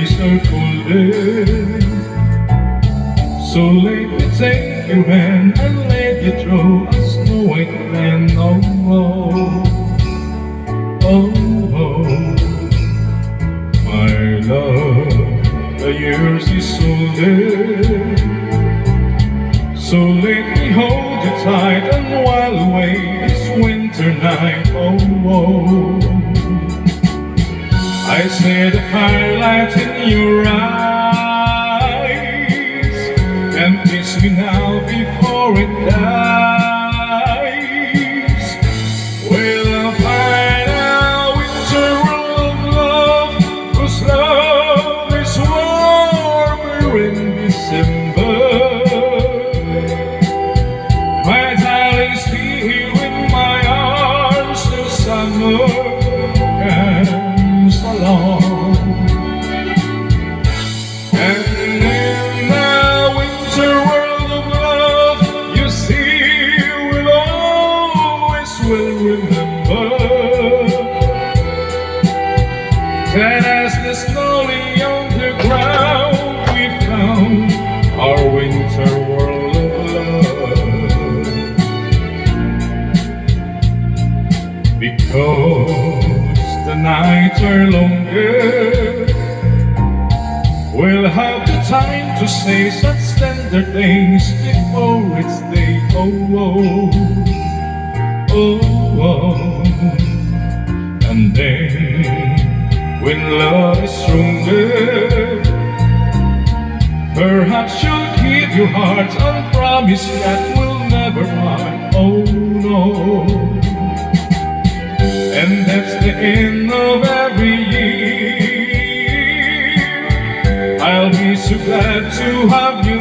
days are golden. So let me take your hand and let you throw a snow white land. Oh, oh, oh, oh, my love, the years is older. So let me hold you tight and while away this winter night. Oh, oh, I see the firelight in your eyes, and kiss me now before it dies. We'll find a winter of love, 'cause love is warmer in December. My darling, stay here in my arms till summer comes along. And in the winter world of love, you see, we'll always will remember that as the slowly on the ground we found our winter world of love. Because the nights are longer, we'll have the time to say such tender things before it's day. Oh, oh, oh, oh. And then, when love is stronger, perhaps you'll keep your heart and promise that we'll never part. Oh, no. And that's the end of every year. I'll be so glad to have you